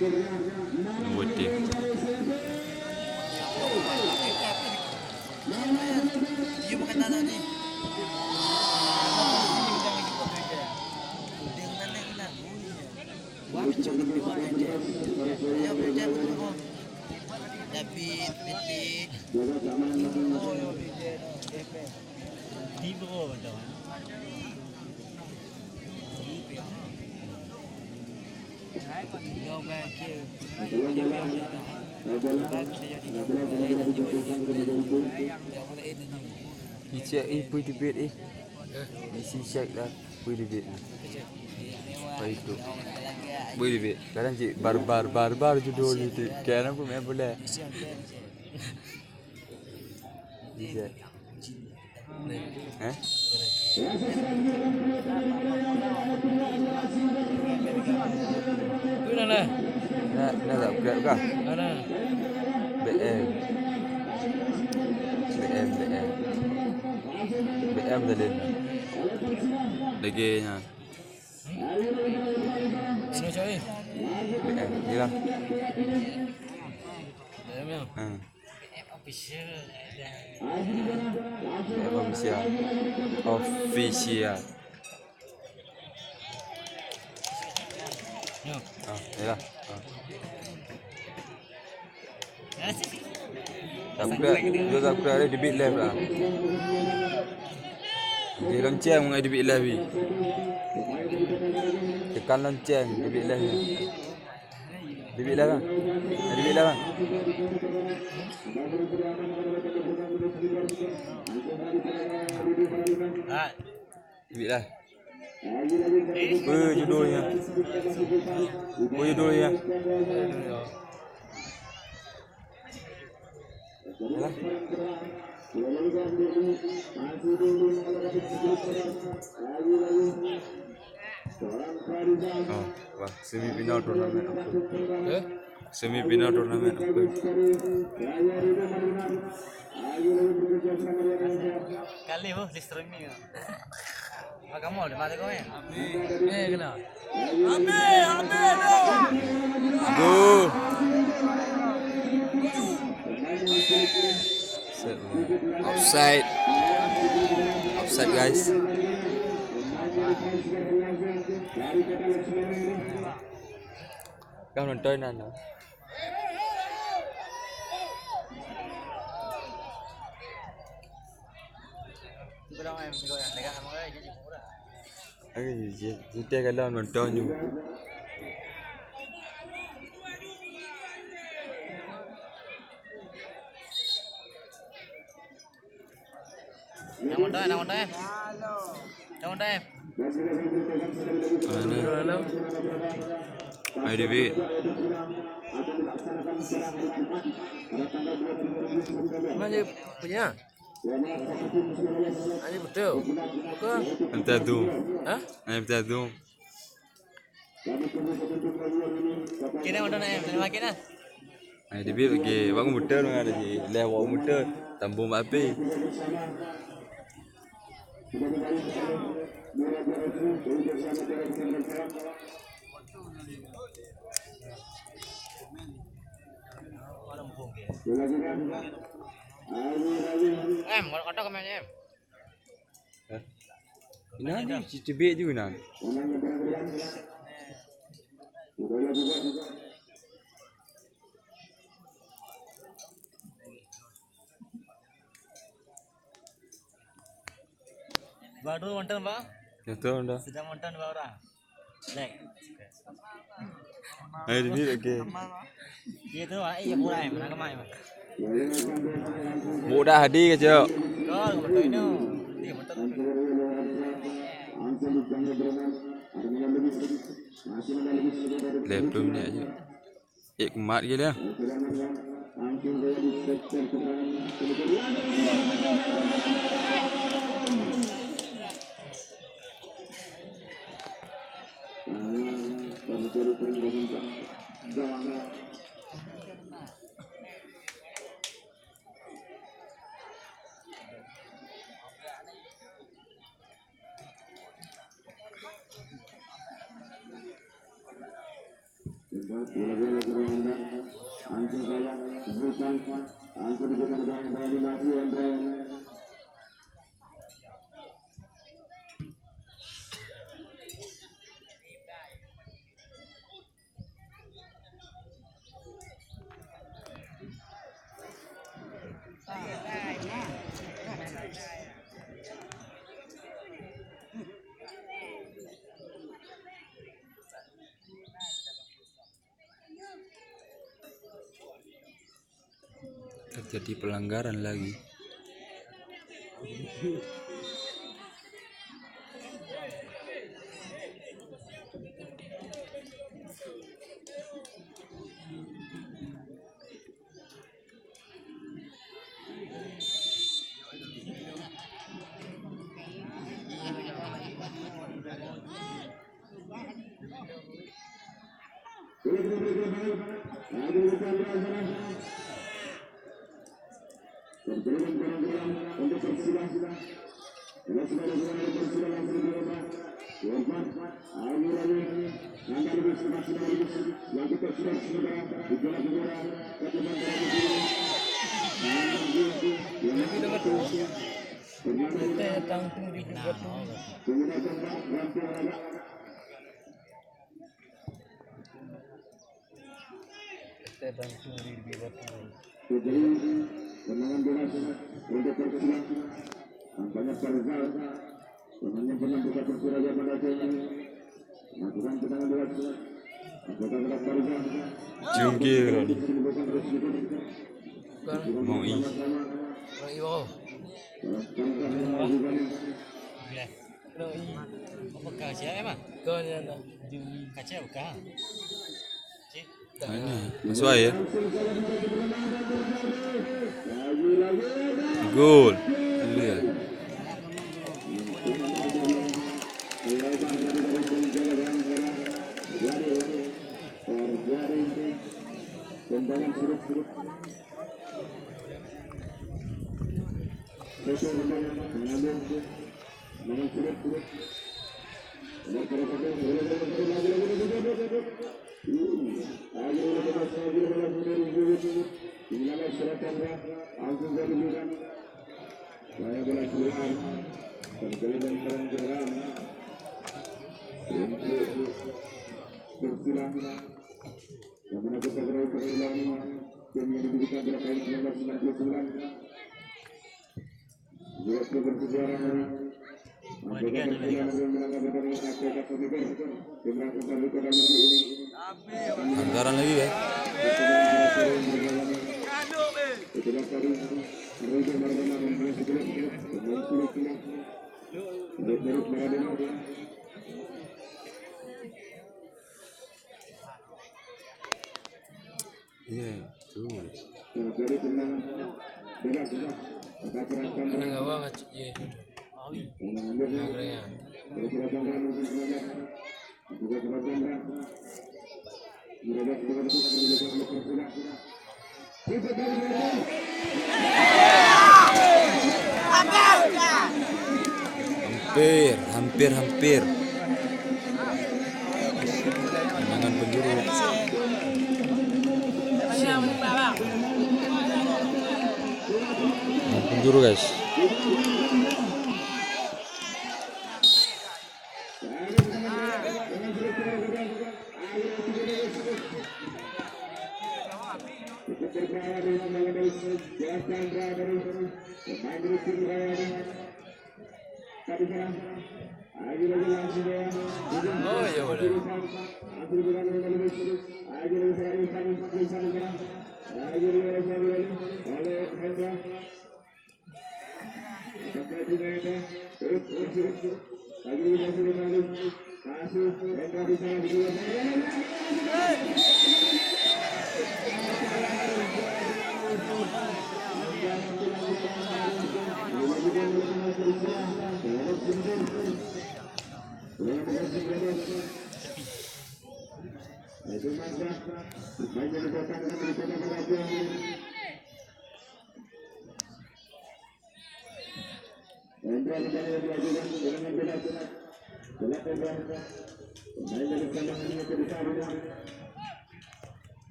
Dua tim. You makan tanah ni. David, Petit. Oh, yo DJ. Di bro dah. Yo back here. Check pui debate isi check dah pui debate ni. Baik tu. Pui debate. Sekarang cik barbar judul ni tu. Sekarang pun main boleh. Check. Tu mana? Nak tak grab kah? Mana? BM dah lain. Lagi nya. Sino cari? BM ni lah. Memang. Official. Official. Yo. Ni lah. Subscribe dia debit live lah. Dia lonceng mengai debit live ni. Tekan lonceng debit live ni. Debit live bang. Debit live bang. Debit live. Apa judulnya? Apa judulnya? Yalah. Oh, wah, semifinal turnamen apa? Semifinal turnamen apa? Kali bu di streaming. Kamu ada mana kau ya? Kena. Go. Offside. Offside guys. Kau nonton mana? Kita kalau nonton juga. Nama dah. Mana? IDB. Mana punya? Ini betul. Bukan? Entah tu. Hah? Entah tu. Kena mana nak makin ah? IDB lagi bangun motor dengan ada je. Lewat motor tambung api. Kata kau macam Ini ni cibik je nak. baru wonton ba? Betul dah. Sedang wonton ba orang? Like. IDB lagi. Dia tu ai yang mulai mana kemai. Mudah hadir ke cok? Kau betul ini. Dia betul. Laptop ni aja. Kemat ke dia? Terjadi pelanggaran lagi. Jungkir mau Apa kaca emang? Kaca bukan. ini masuk ya. Gol. Lihat. Anggaran lagi ya. Iya, tuh. Enggak banget ya. Hampir. Tendangan penjuru. Penjuru guys. Oh iya boleh.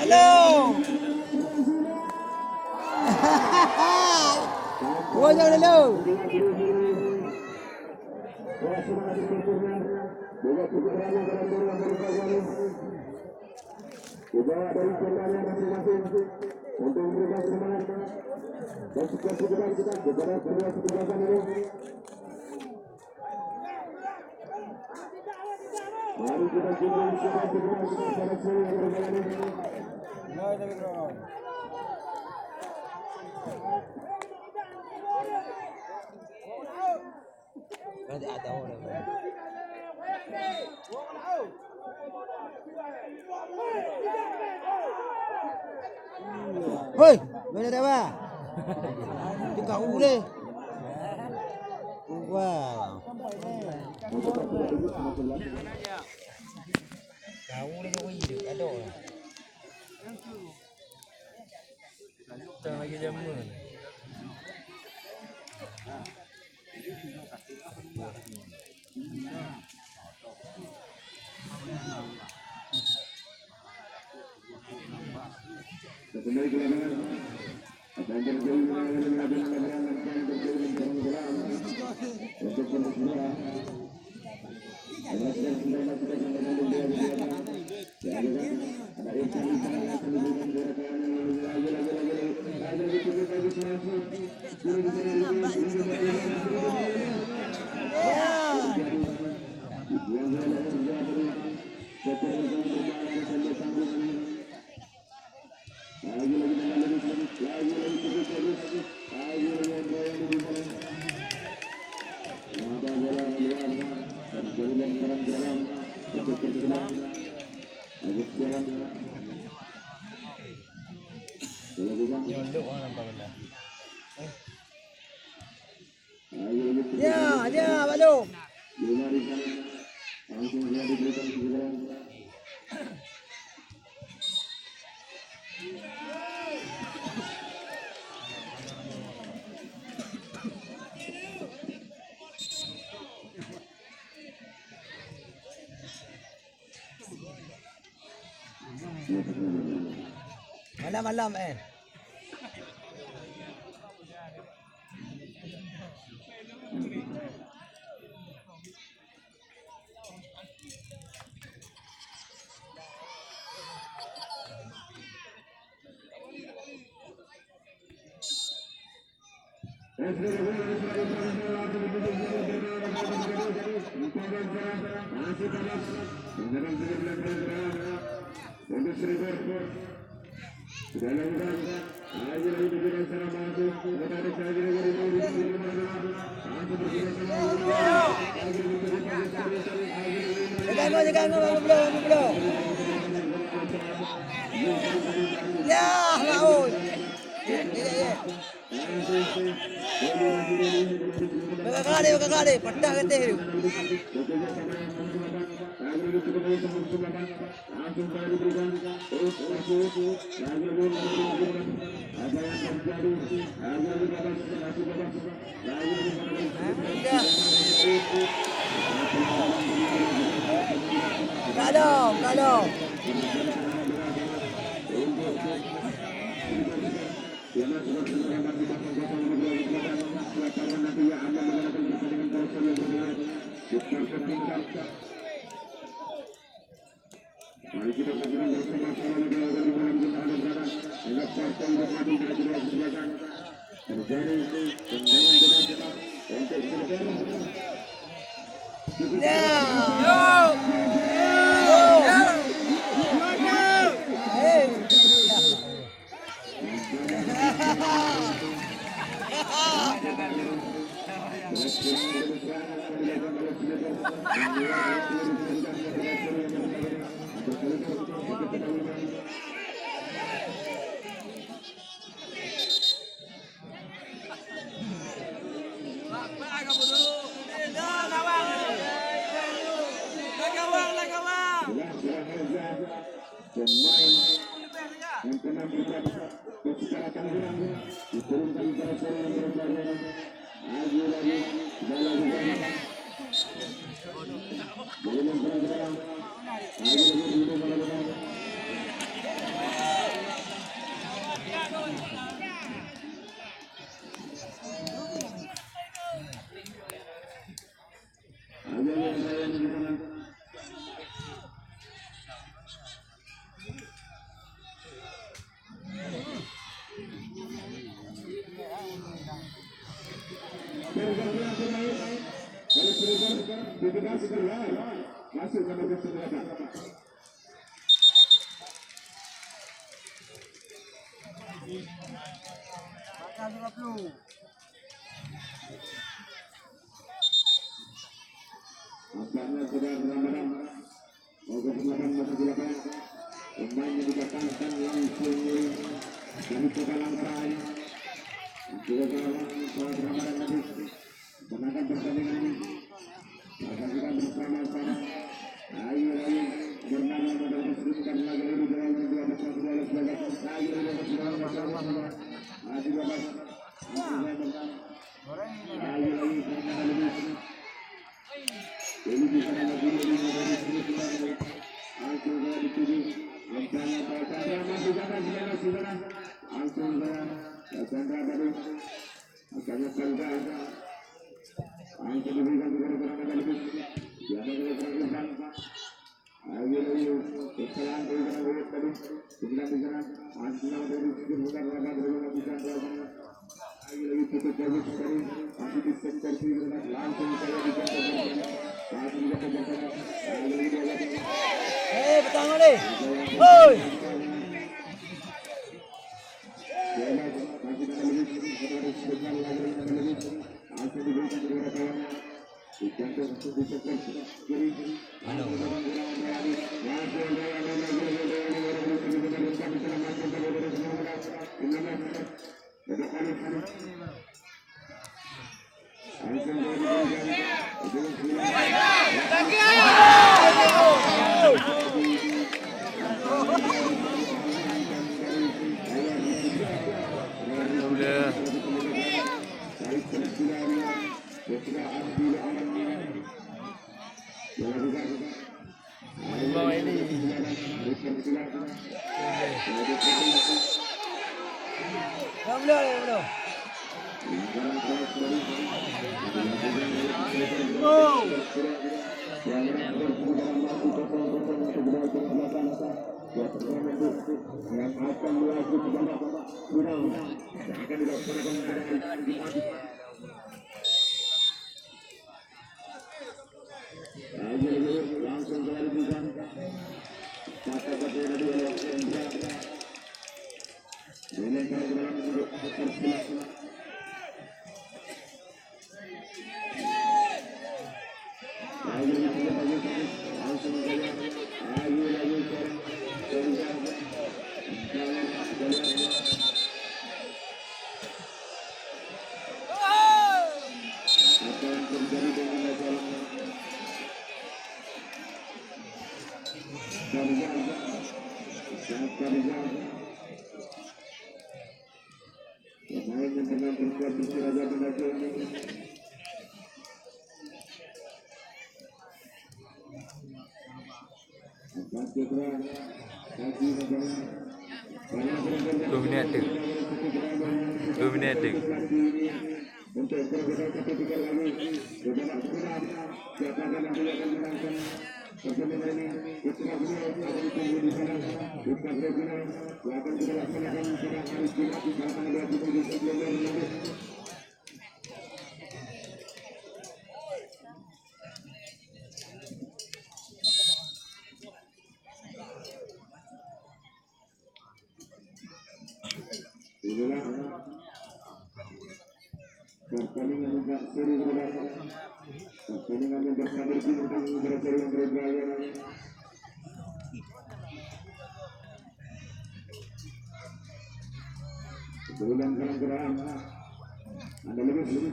Hello. Gua jangan hello. untuk memberikan semangat dan sukacita kita kepada semua petugas ini. Mari kita kumpul semua petugas pada semua yang berjalan ini. Berarti ada orang. Hoi, mana dah ba? Tukar boleh. Wah. Kau ni kau hidup ada orang. Tak lagi jamu. Kembali ke lapangan. Apa yang terjadi dengan untuk semua. Nyondok orang nampak benda. Ya, balok. Malam-malam Jangan belum. Ya, maun. Ya. Bergerak. kakak deh, pedah kata dia. Kak dong. Petang ni. Oi. Bawa ini. Belum. Pemain yang pernah berbuat di Siraga Nasional. Dominating. Dominating. Untuk berbeda ketiga lagi beberapa sekarang siapa yang akan menangkan pertandingan ini Putra Gunung akan ditunggu di sana Putra Gunung akan kita laksanakan pada hari Jumat di tanggal 27 September nanti. Inilah pertandingan yang seri berbeda, pertandingan yang bersabar bintang berseri yang berbahaya. Sebelum kalah ada lebih, lebih.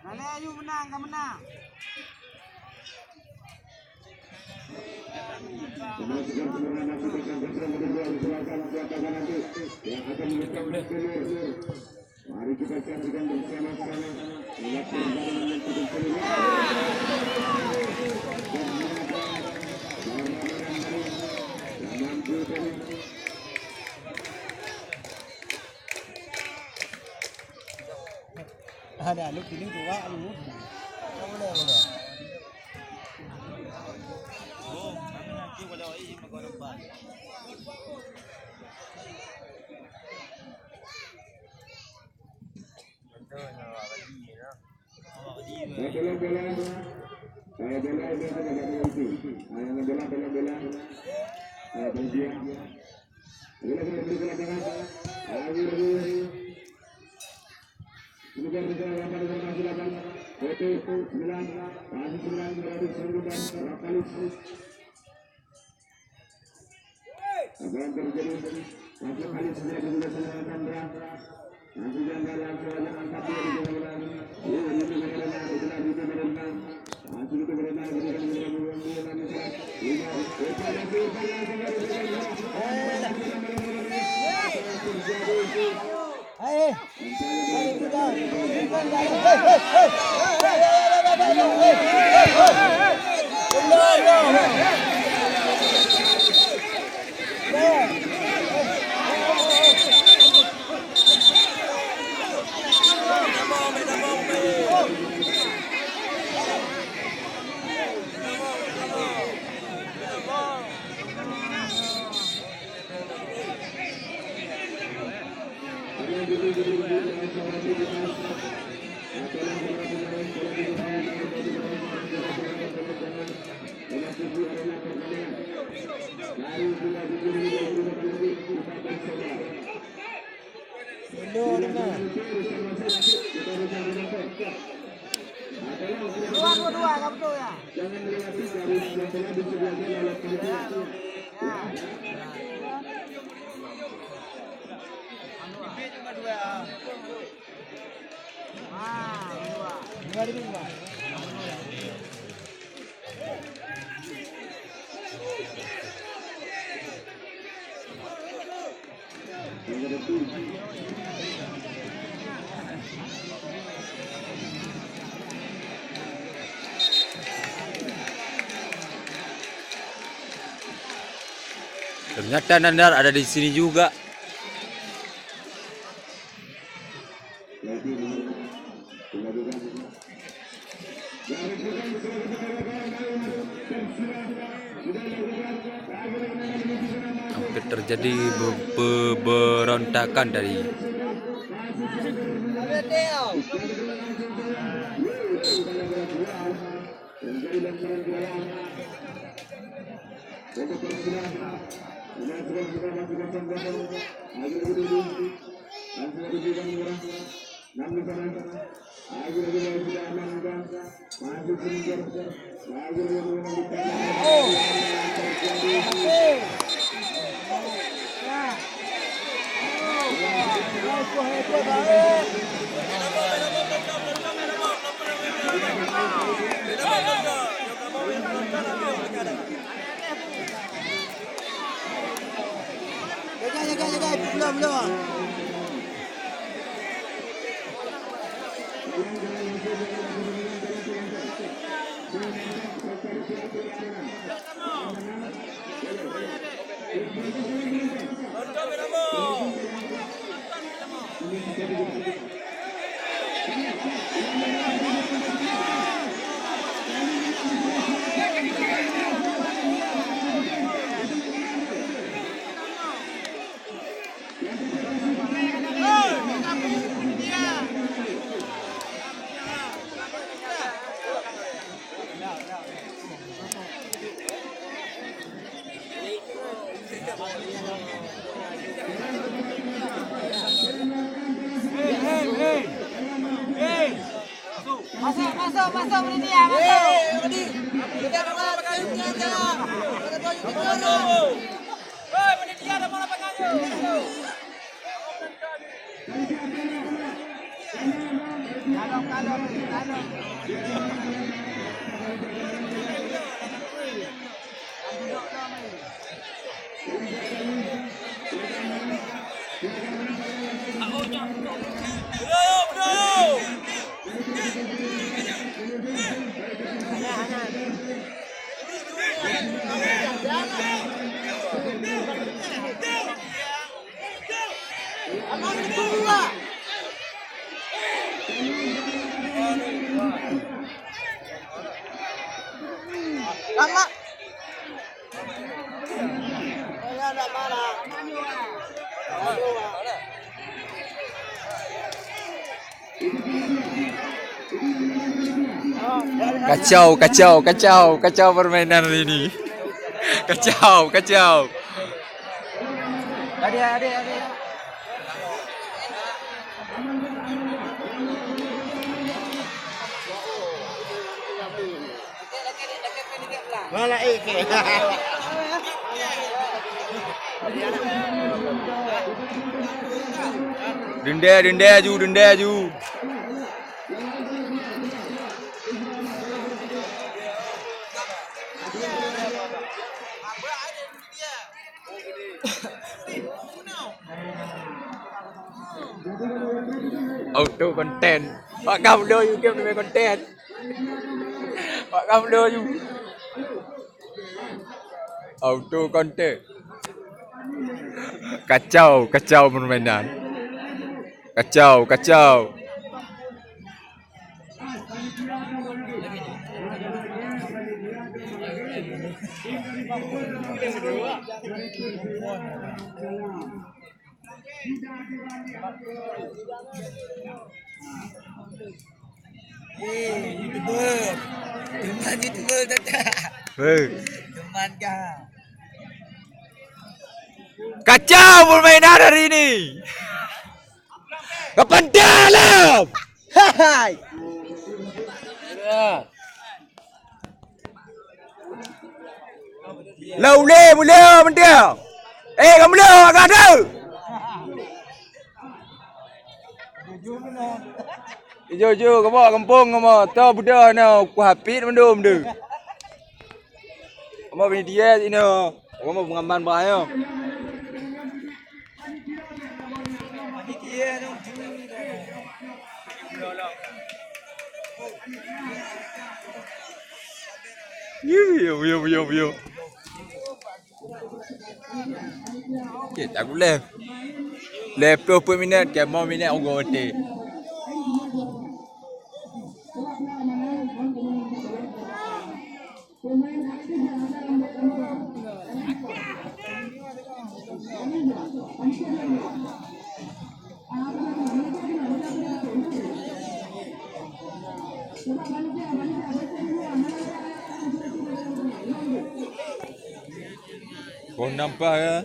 Kali ayo menang, kamu menang. Memastikan kemenangan aplikasi bersama kedua diserahkan siapakah nanti yang akan menetapkan peluang. Mari kita saksikan bersama-sama melihat perjalanan yang cukup seru. Ada lu pilih dua lu. Boleh. Apa yang terjadi? Satu kali sudah dilaksanakan berangkat. Nanti jangan langsung aja angkat dia di jalan. Ini berenang, itu berenang. Masuk itu berenang, Dua, kamu tuh ya. jangan melewati garis yang telah disediakan oleh panitia. Dua. Ternyata Nandar ada di sini juga. Hampir terjadi berontakan dari Masuk ini ya, masuk. Kita mau pakai dia. Hei, panitia ada mana pakainya? Lama. Kacau permainan hari ini. Kacau. Adik. Mana iki? Denda aju. Auto content. Pak Kamdo you game demi content. Pak Kamdo you. Auto content. Kacau permainan. Kacau. YouTuber. Teman YouTuber tata. Teman kah? Kacau permainan hari ini. Kapan dalam? Hai. Lâu lê một lê bên kia. Ê cầm lê mà gạt đâu. Jujur kamu kampung kamu tahu budak na ku hapit mendum tu. Kamu bini dia ini. Kamu pengaman bahaya. Dia dong. Yo. Kita aku left 20 minit, ke mau minit aku gote. Kau nampak ke?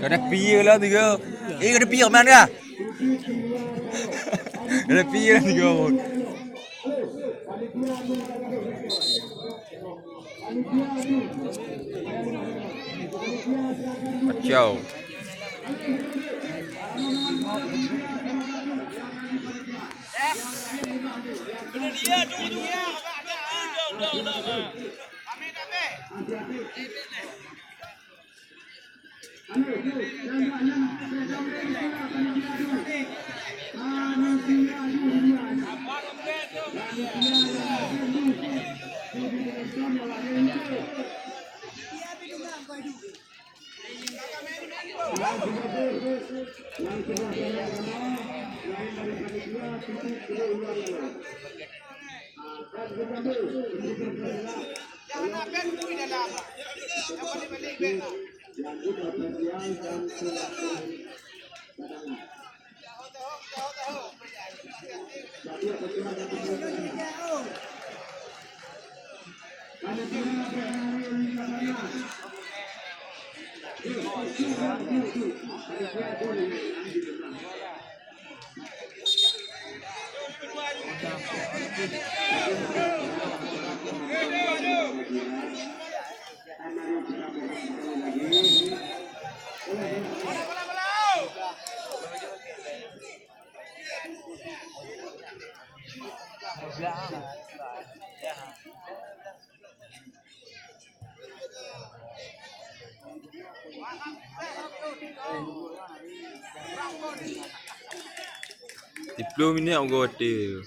Kena piye lah tiga. Kena piye man kah? Kena piye lah tiga pun. Kacau. Diplom ini aku hotel.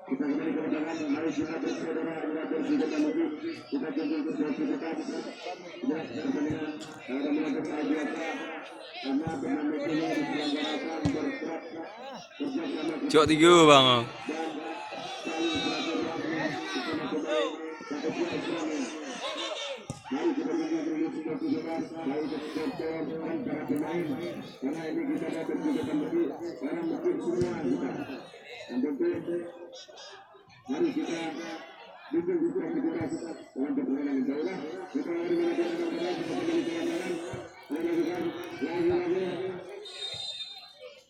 Kita kembali ke lapangan, mari kita bersaudara bersaudara lagi. Kita tunggu kesersikan. Jelas pertandingan ada melakukan biasa karena turnamen ini diselenggarakan bersama. Cok 3 bang. Dan saling bersilaturahmi bersama pemain sampai antara pemain karena ini kita dapat juga lebih karena mungkin semua kita dan tentu mari kita dukung aktivitas dalam pertandingan insyaallah kita mari melakukan lagi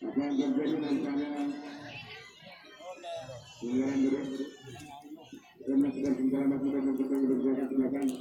apa yang terjadi antara pengalaman dulu dan masukkan pengalaman kita untuk belakang